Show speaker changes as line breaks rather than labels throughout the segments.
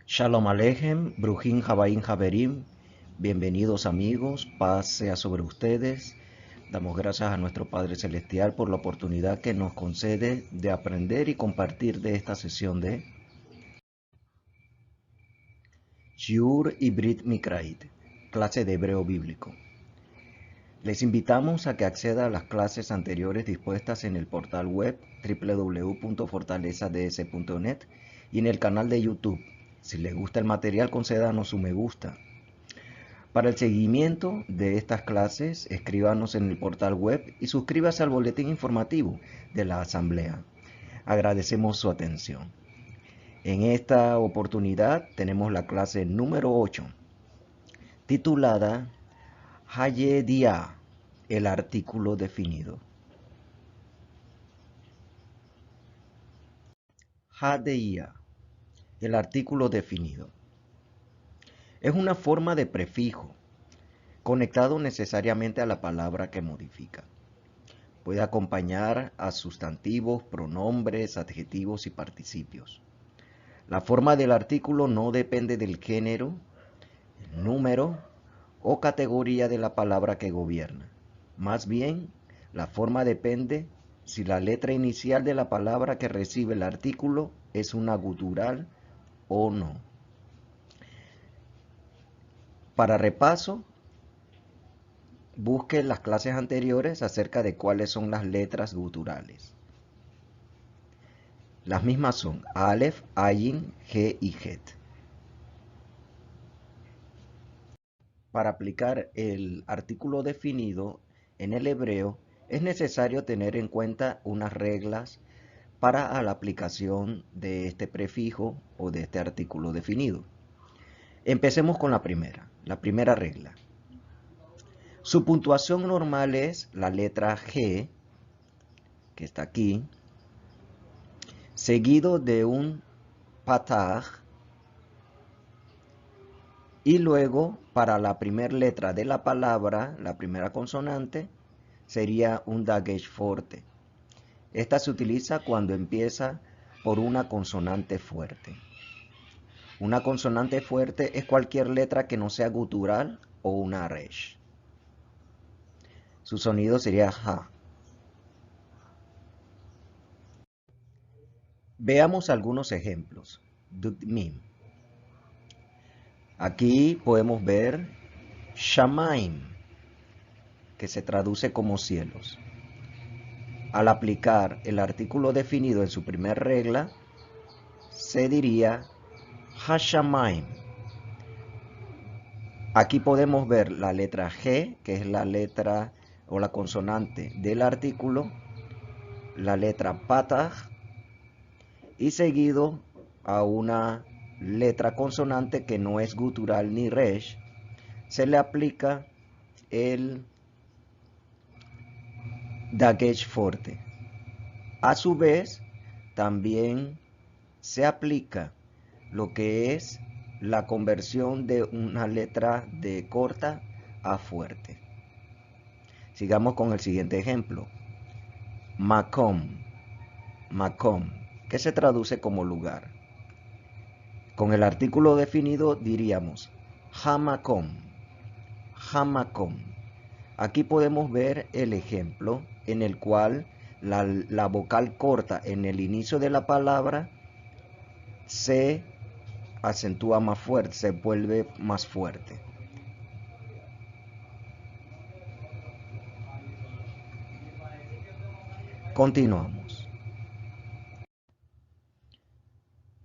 Shalom Alejem, Brujín Jabaín Javerim, bienvenidos amigos, paz sea sobre ustedes. Damos gracias a nuestro Padre Celestial por la oportunidad que nos concede de aprender y compartir de esta sesión de Shiur Ibrit Mikrait, clase de hebreo bíblico. Les invitamos a que acceda a las clases anteriores dispuestas en el portal web www.fortalezads.net y en el canal de YouTube. Si les gusta el material, concédanos su me gusta. Para el seguimiento de estas clases, escríbanos en el portal web y suscríbase al boletín informativo de la Asamblea. Agradecemos su atención. En esta oportunidad tenemos la clase número 8, titulada Hayedia, el artículo definido. Hadeia, el artículo definido. Es una forma de prefijo, conectado necesariamente a la palabra que modifica. Puede acompañar a sustantivos, pronombres, adjetivos y participios. La forma del artículo no depende del género, el número o categoría de la palabra que gobierna. Más bien, la forma depende si la letra inicial de la palabra que recibe el artículo es una gutural o no. Para repaso, busque las clases anteriores acerca de cuáles son las letras guturales. Las mismas son Aleph, Ayin, G y Het. Para aplicar el artículo definido en el hebreo, es necesario tener en cuenta unas reglas para la aplicación de este prefijo o de este artículo definido. Empecemos con la primera regla. Su puntuación normal es la letra G, que está aquí, seguido de un pataj, y luego para la primera letra de la palabra, la primera consonante, sería un dagesh fuerte. Esta se utiliza cuando empieza por una consonante fuerte. Una consonante fuerte es cualquier letra que no sea gutural o una resh. Su sonido sería ja. Veamos algunos ejemplos. Dudmim. Aquí podemos ver Shamaim, que se traduce como cielos. Al aplicar el artículo definido en su primera regla, se diría Hashamaim. Aquí podemos ver la letra G, que es la letra o la consonante del artículo, la letra Patah, y seguido a una letra consonante que no es gutural ni resh, se le aplica el dagesh fuerte. A su vez, también se aplica lo que es la conversión de una letra de corta a fuerte. Sigamos con el siguiente ejemplo. Makom, Makom, que se traduce como lugar. Con el artículo definido diríamos Hamakom, Hamakom. Aquí podemos ver el ejemplo en el cual la vocal corta en el inicio de la palabra se acentúa más fuerte, se vuelve más fuerte. Continuamos.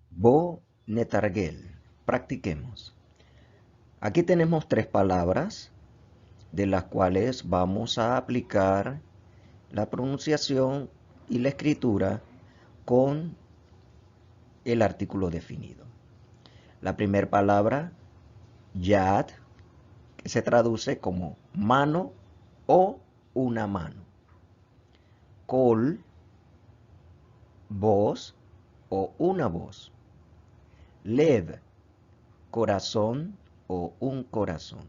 Bo netargel. Practiquemos. Aquí tenemos tres palabras de las cuales vamos a aplicar la pronunciación y la escritura con el artículo definido. La primera palabra, yad, que se traduce como mano o una mano. Kol, voz o una voz. Lev, corazón o un corazón.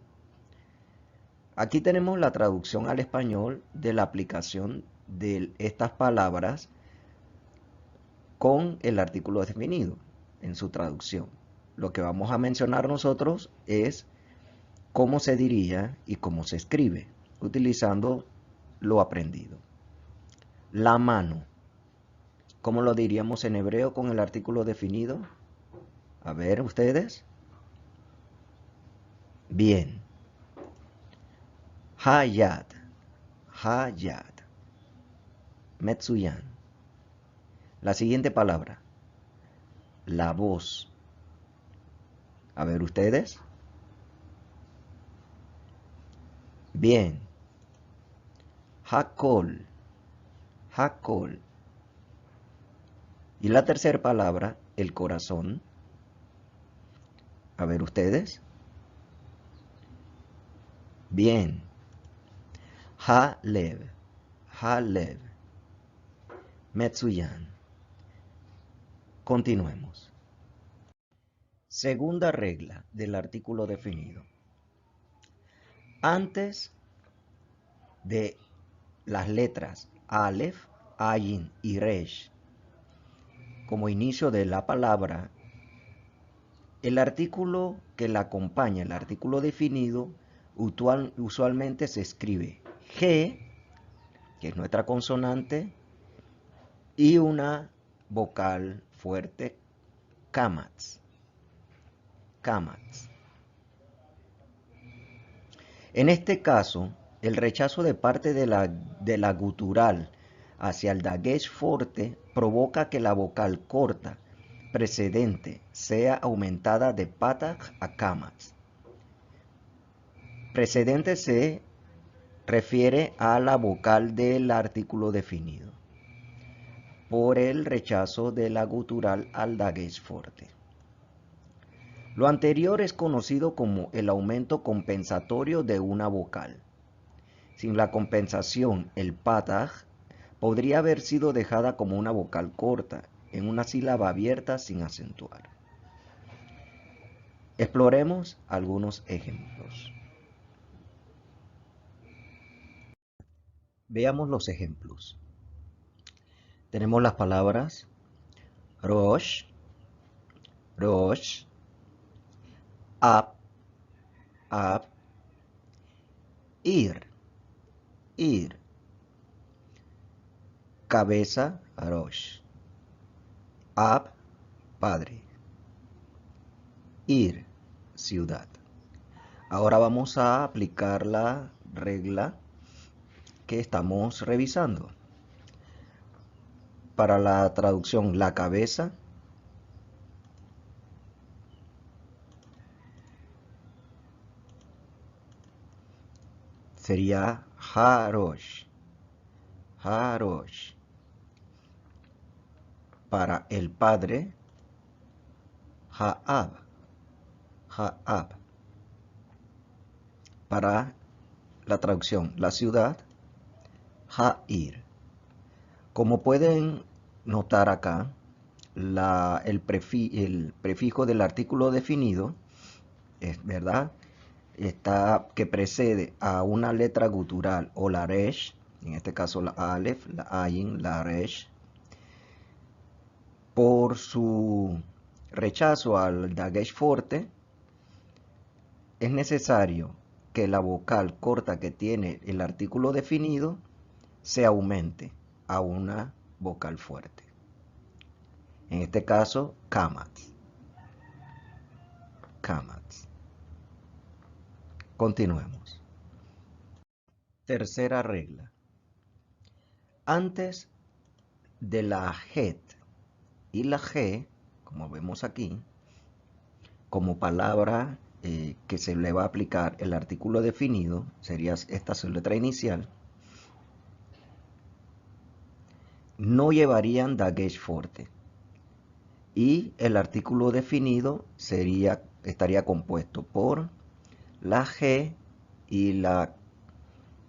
Aquí tenemos la traducción al español de la aplicación de estas palabras con el artículo definido en su traducción. lo que vamos a mencionar nosotros es cómo se diría y cómo se escribe, utilizando lo aprendido. La mano. ¿Cómo lo diríamos en hebreo con el artículo definido? A ver, ustedes. Bien. Hayad. Hayad. Metsuyan. La siguiente palabra. La voz. A ver, ustedes. Bien. Hakol. Hakol. Y la tercera palabra, el corazón. A ver, ustedes. Bien. Halev. Halev. Metsuyan. Continuemos. Segunda regla del artículo definido. Antes de las letras Aleph, Ayin y Resh, como inicio de la palabra, el artículo que la acompaña, el artículo definido, usualmente se escribe G, que es nuestra consonante, y una vocal fuerte, Kamats. Kamats. En este caso, el rechazo de parte de la gutural hacia el dagesh fuerte provoca que la vocal corta precedente sea aumentada de patah a kamats. Precedente se refiere a la vocal del artículo definido por el rechazo de la gutural al dagesh fuerte. Lo anterior es conocido como el aumento compensatorio de una vocal. Sin la compensación, el patah podría haber sido dejada como una vocal corta, en una sílaba abierta sin acentuar. Exploremos algunos ejemplos. Veamos los ejemplos. Tenemos las palabras Rosh, Rosh, Ab, Ab, Ir, Ir, cabeza, Rosh, Ab, padre, Ir, ciudad. Ahora vamos a aplicar la regla que estamos revisando. Para la traducción, la cabeza sería Harosh. Harosh. Para el padre, Ha'ab. Ha'ab. Para la traducción, la ciudad, Ha'ir. Como pueden notar acá, el prefijo del artículo definido, es verdad, está que precede a una letra gutural o la resh, en este caso la alef, la ayin, la resh, por su rechazo al dagesh fuerte, es necesario que la vocal corta que tiene el artículo definido se aumente a una vocal fuerte. En este caso, kamats. Kamats. Continuemos. Tercera regla. Antes de la het y la g, como vemos aquí, como palabra que se le va a aplicar el artículo definido, sería esta su letra inicial, no llevarían dagesh fuerte. Y el artículo definido estaría compuesto por la G y la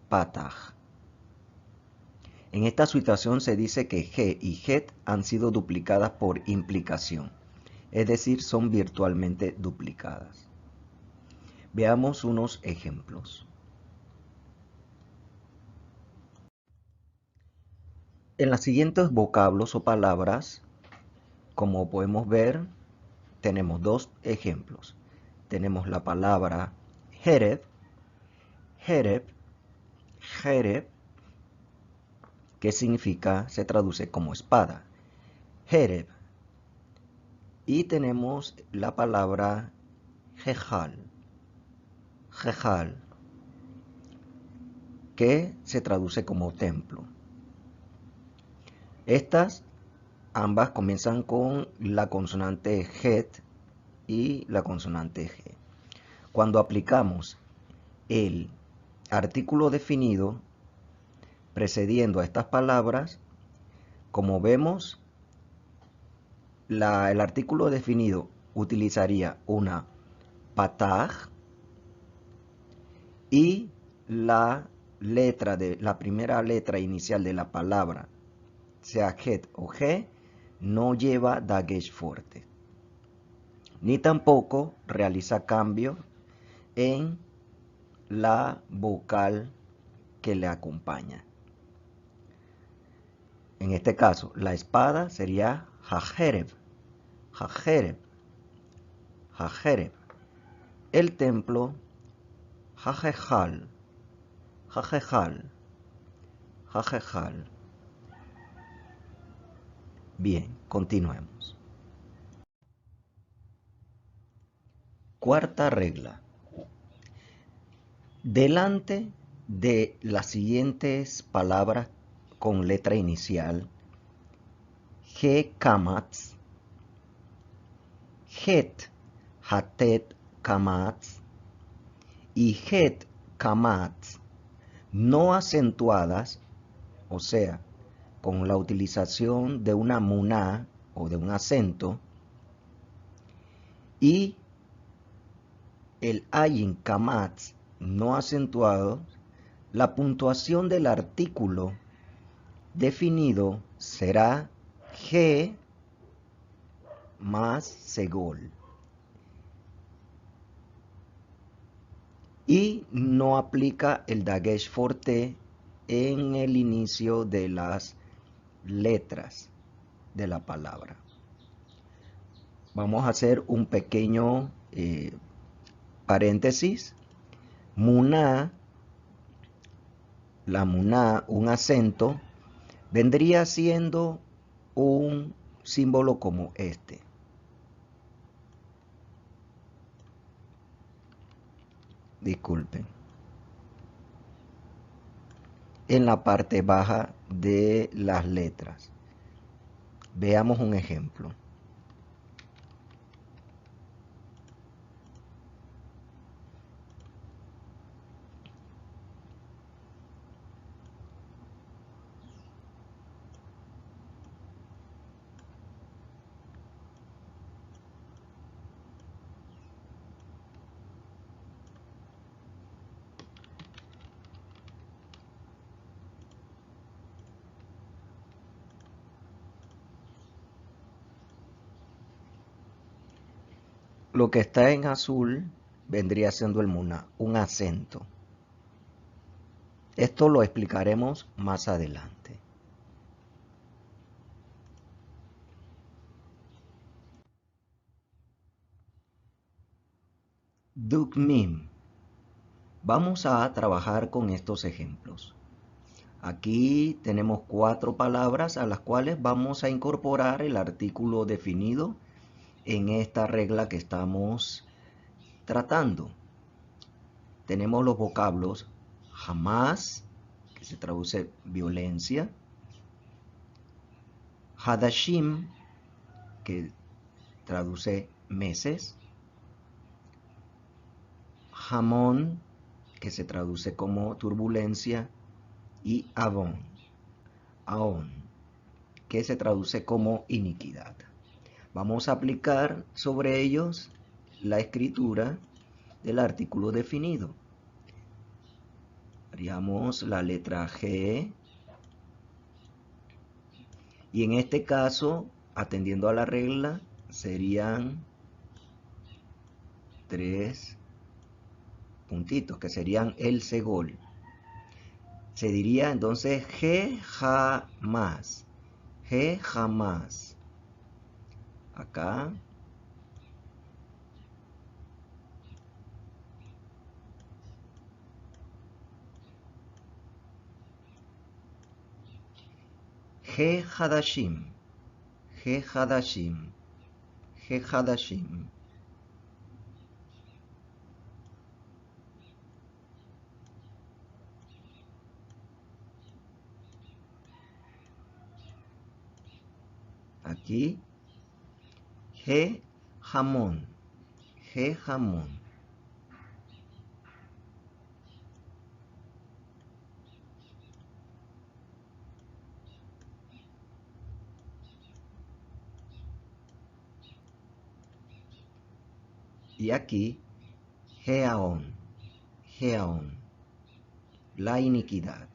patah. En esta situación se dice que G y Het han sido duplicadas por implicación, es decir, son virtualmente duplicadas. Veamos unos ejemplos. En los siguientes vocablos o palabras, como podemos ver, tenemos dos ejemplos. Tenemos la palabra Jereb, Jereb, Jereb, que significa, se traduce como espada. Jereb. Y tenemos la palabra Jejal, Jejal, que se traduce como templo. Estas ambas comienzan con la consonante Het y la consonante G. Cuando aplicamos el artículo definido precediendo a estas palabras, como vemos, el artículo definido utilizaría una pataj y la primera letra inicial de la palabra, sea Het o G, no lleva dagesh fuerte, ni tampoco realiza cambio en la vocal que le acompaña. En este caso, la espada sería Hajereb, Hajereb, Hajereb. El templo, Hajejal, Hajejal, Hajejal. Bien, continuemos. Cuarta regla. Delante de las siguientes palabras con letra inicial, G kamatz, Het hatet kamatz y Het kamatz no acentuadas, o sea, con la utilización de una muná o de un acento, y el ayin kamatz no acentuado, la puntuación del artículo definido será G más segol. Y no aplica el dagesh forte en el inicio de las letras de la palabra. Vamos a hacer un pequeño paréntesis. Muná, la muná, un acento, vendría siendo un símbolo como este. Disculpen. En la parte baja de las letras. Veamos un ejemplo. Lo que está en azul vendría siendo el muná, un acento. Esto lo explicaremos más adelante. Dukmim. Vamos a trabajar con estos ejemplos. Aquí tenemos 4 palabras a las cuales vamos a incorporar el artículo definido en esta regla que estamos tratando. Tenemos los vocablos jamás, que se traduce violencia, hadashim, que traduce meses, hamon, que se traduce como turbulencia, y avon, aon, que se traduce como iniquidad. Vamos a aplicar sobre ellos la escritura del artículo definido. Haríamos la letra G, y en este caso, atendiendo a la regla, serían 3 puntitos, que serían el segol. Se diría entonces G jamás, G jamás. Acá He hadashim, he hadashim, he hadashim. Aquí, he jamón, he jamón. Y aquí, Geaón, Geaón, la iniquidad,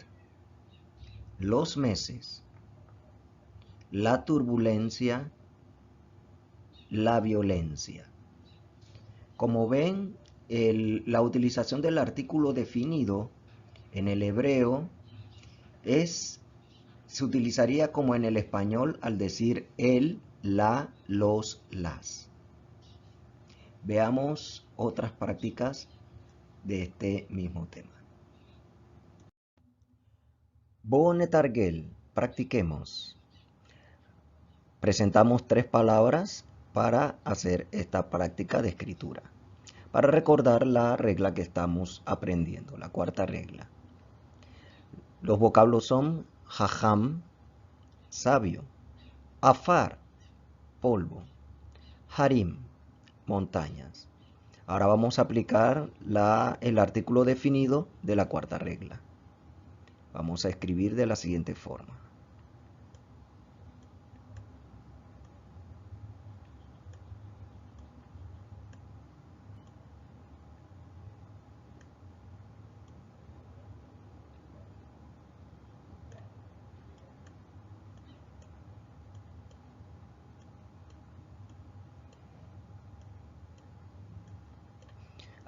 los meses, la turbulencia, la violencia. Como ven, la utilización del artículo definido en el hebreo se utilizaría como en el español al decir el, la, los, las. Veamos otras prácticas de este mismo tema. Bonetargel, practiquemos. Presentamos 3 palabras para hacer esta práctica de escritura. Para recordar la regla que estamos aprendiendo, la cuarta regla. Los vocablos son jajam, sabio, afar, polvo, harim, montañas. Ahora vamos a aplicar el artículo definido de la cuarta regla. Vamos a escribir de la siguiente forma.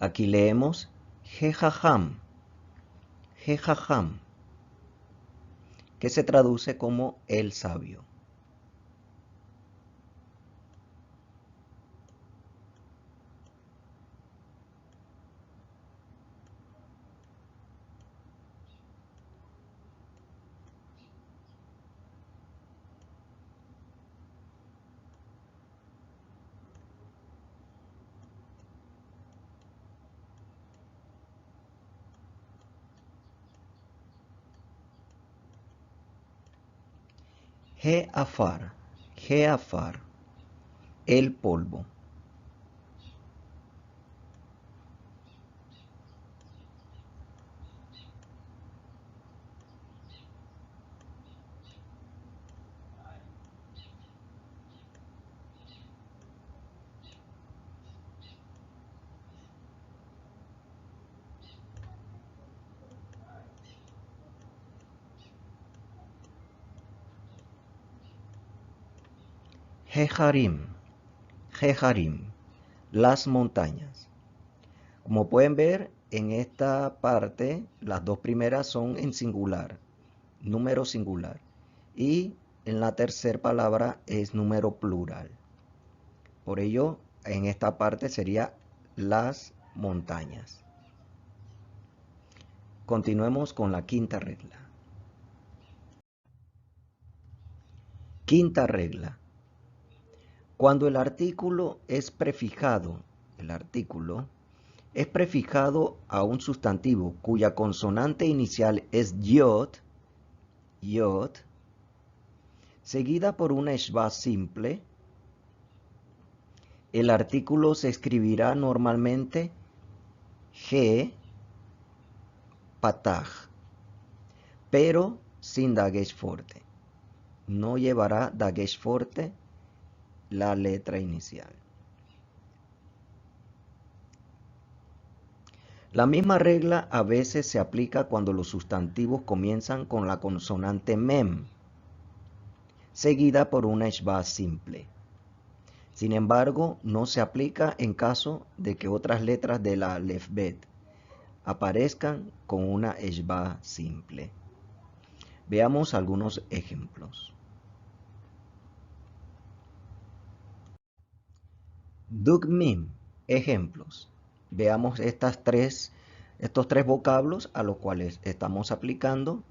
Aquí leemos Jejajam, Jejajam, que se traduce como el sabio. Jeafar, Jeafar, el polvo. Jeharim, Jeharim, las montañas. Como pueden ver, en esta parte las 2 primeras son en singular, número singular. Y en la tercera palabra es número plural. Por ello, en esta parte sería las montañas. Continuemos con la quinta regla. Quinta regla. Cuando el artículo es prefijado, a un sustantivo cuya consonante inicial es yod, seguida por una shva simple, el artículo se escribirá normalmente G, pataj, pero sin dagesh forte. No llevará dagesh forte la letra inicial. La misma regla a veces se aplica cuando los sustantivos comienzan con la consonante mem, seguida por una shva simple. Sin embargo, no se aplica en caso de que otras letras de la alefbet aparezcan con una shva simple. Veamos algunos ejemplos. Dugmim, ejemplos. Veamos estos 3 vocablos a los cuales estamos aplicando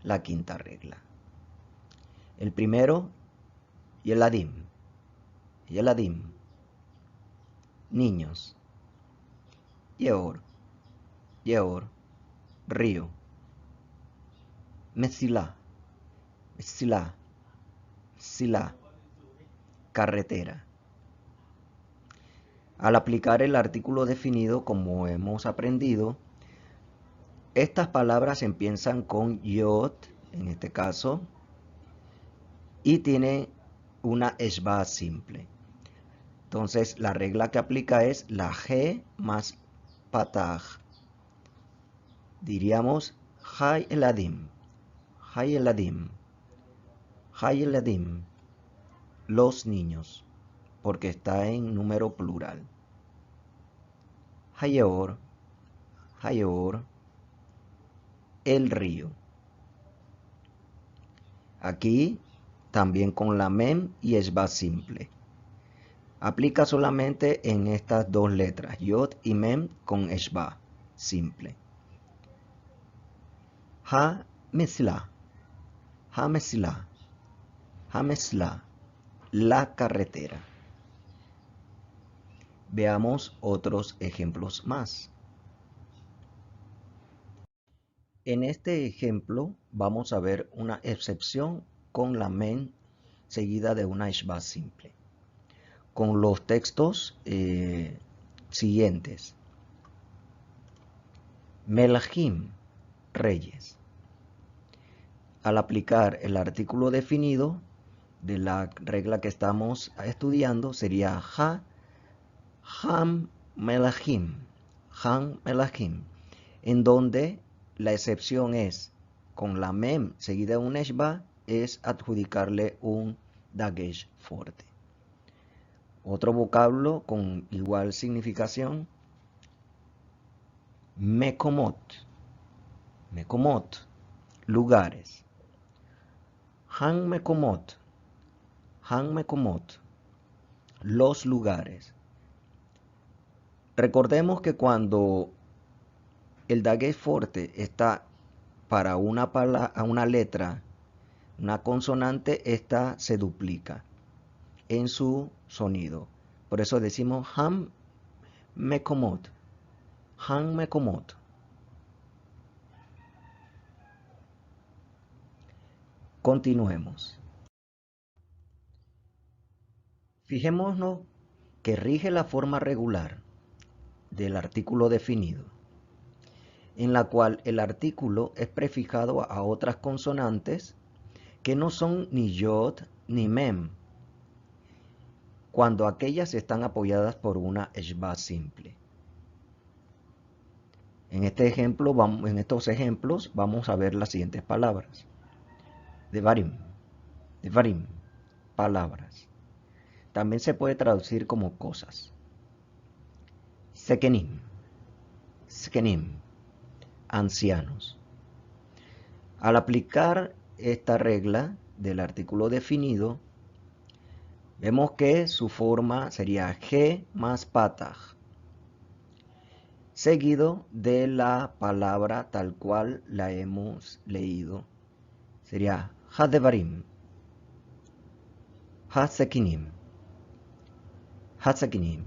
la quinta regla. El primero, Yeladim. Yeladim. Niños. Yeor. Yeor. Río. Mesila. Mesila. Mesila. Carretera. Al aplicar el artículo definido, como hemos aprendido, estas palabras empiezan con yod, en este caso, y tienen una eshba simple. Entonces, la regla que aplica es la G más patah. Diríamos hay eladim, hay eladim, hay eladim, los niños, porque está en número plural. Hayor, Hayor, el río. Aquí también con la mem y eshba simple. Aplica solamente en estas dos letras, yod y mem con eshba simple. Ha mesla, ha mesla, ha mesla, la carretera. Veamos otros ejemplos más. En este ejemplo vamos a ver una excepción con la mem seguida de una eshba simple. Con los textos siguientes. Melahim, reyes. Al aplicar el artículo definido de la regla que estamos estudiando sería Ham Melahim, Han Melahim, en donde la excepción es con la mem seguida de un eshba es adjudicarle un dagesh fuerte. Otro vocablo con igual significación, mekomot, mekomot, lugares. Han mekomot, los lugares. Recordemos que cuando el dagesh fuerte está para una letra, una consonante, esta se duplica en su sonido. Por eso decimos han mekomot, han mekomot. Continuemos. Fijémonos que rige la forma regular del artículo definido, en la cual el artículo es prefijado a otras consonantes que no son ni yod ni mem, cuando aquellas están apoyadas por una eshba simple. En estos ejemplos vamos a ver las siguientes palabras. Devarim, devarim, palabras. También se puede traducir como cosas. Sekenim, sekenim, ancianos. Al aplicar esta regla del artículo definido, vemos que su forma sería G más patah, seguido de la palabra tal cual la hemos leído. Sería Hadevarim, Hasekinim, Hasekinim.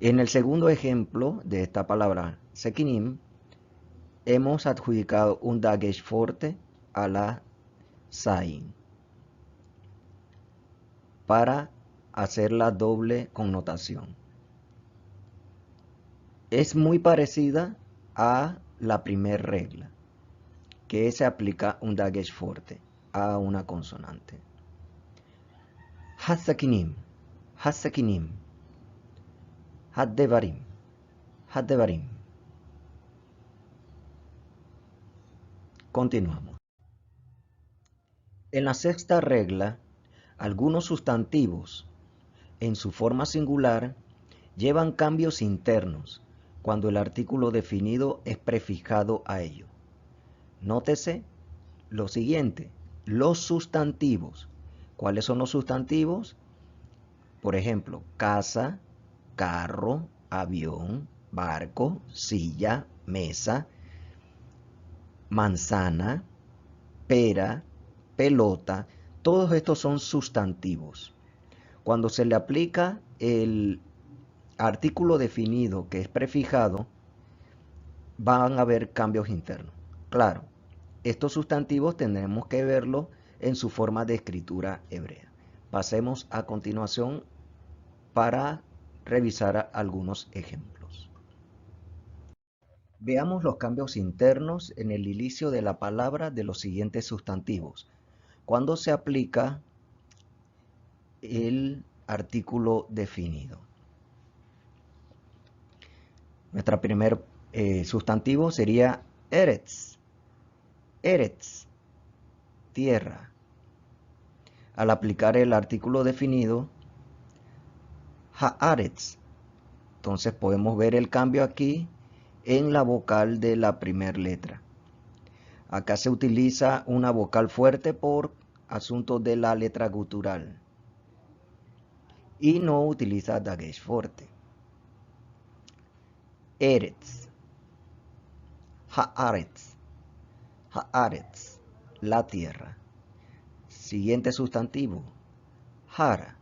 En el segundo ejemplo de esta palabra Sekinim, hemos adjudicado un dagesh fuerte a la Zain para hacer la doble connotación. Es muy parecida a la primera regla, que se aplica un dagesh fuerte a una consonante. Hasakinim, Hasakinim, Haddevarim, Haddevarim. Continuamos. En la sexta regla, algunos sustantivos en su forma singular llevan cambios internos cuando el artículo definido es prefijado a ello. Nótese lo siguiente, los sustantivos. ¿Cuáles son los sustantivos? Por ejemplo, casa, carro, avión, barco, silla, mesa, manzana, pera, pelota. Todos estos son sustantivos. Cuando se le aplica el artículo definido que es prefijado, van a haber cambios internos. Claro, estos sustantivos tendremos que verlos en su forma de escritura hebrea. Pasemos a continuación para revisar algunos ejemplos. Veamos los cambios internos en el inicio de la palabra de los siguientes sustantivos, cuando se aplica el artículo definido. Nuestro primer sustantivo sería Eretz. Eretz, tierra. Al aplicar el artículo definido, Haaretz. Entonces podemos ver el cambio aquí en la vocal de la primera letra. Acá se utiliza una vocal fuerte por asunto de la letra gutural y no utiliza dagesh fuerte. Eretz, Haaretz, Haaretz, la tierra. Siguiente sustantivo, Hara,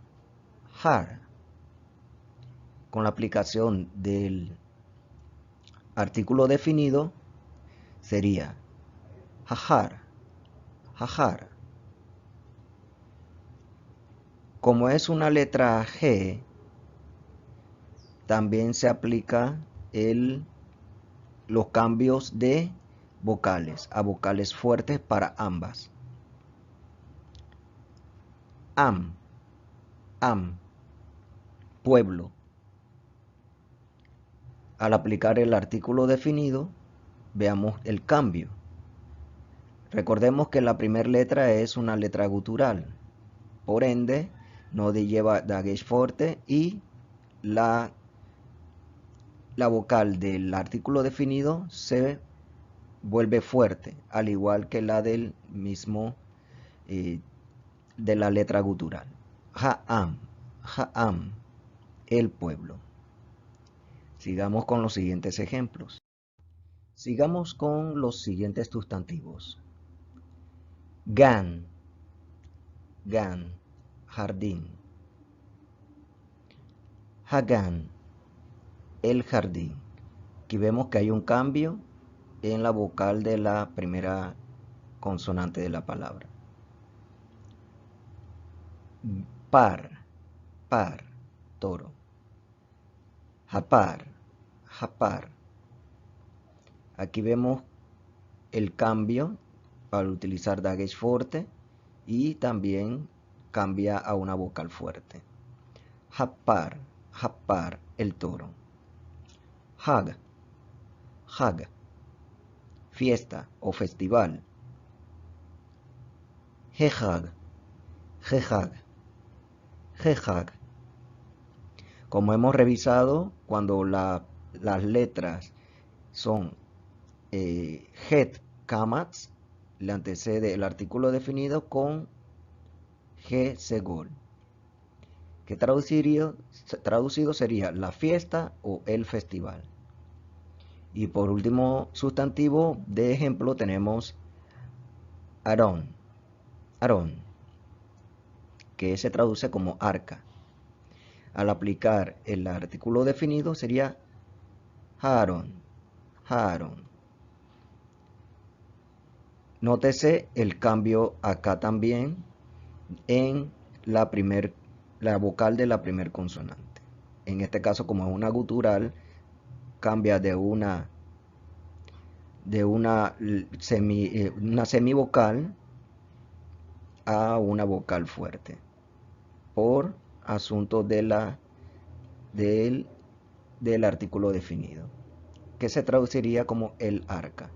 Hara. Con la aplicación del artículo definido sería Hajar, Hajar. Como es una letra G, también se aplica los cambios de vocales a vocales fuertes para ambas. Am, pueblo. Al aplicar el artículo definido, veamos el cambio. Recordemos que la primera letra es una letra gutural, por ende no lleva dagesh fuerte y la vocal del artículo definido se vuelve fuerte, al igual que la del mismo de la letra gutural. Ha'am, Ha'am, el pueblo. Sigamos con los siguientes ejemplos. Sigamos con los siguientes sustantivos. Gan, Gan, jardín. Hagan, el jardín. Aquí vemos que hay un cambio en la vocal de la primera consonante de la palabra. Par, toro. Japar, japar. Aquí vemos el cambio para utilizar dagesh fuerte y también cambia a una vocal fuerte. Japar, el toro. Hag, fiesta o festival. Hejag, Como hemos revisado, cuando las letras son het, kamats, le antecede el artículo definido con G segol, que traducido sería la fiesta o el festival. Y por último sustantivo de ejemplo tenemos Aarón, que se traduce como arca. Al aplicar el artículo definido sería Aarón. Nótese el cambio acá también en la vocal de la primer consonante. En este caso, como es una gutural, cambia de una semivocal a una vocal fuerte por asunto del artículo definido, que se traduciría como el arca.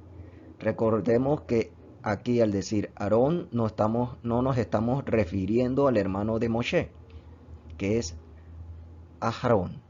Recordemos que aquí al decir Aarón no nos estamos refiriendo al hermano de Moshe, que es Aarón.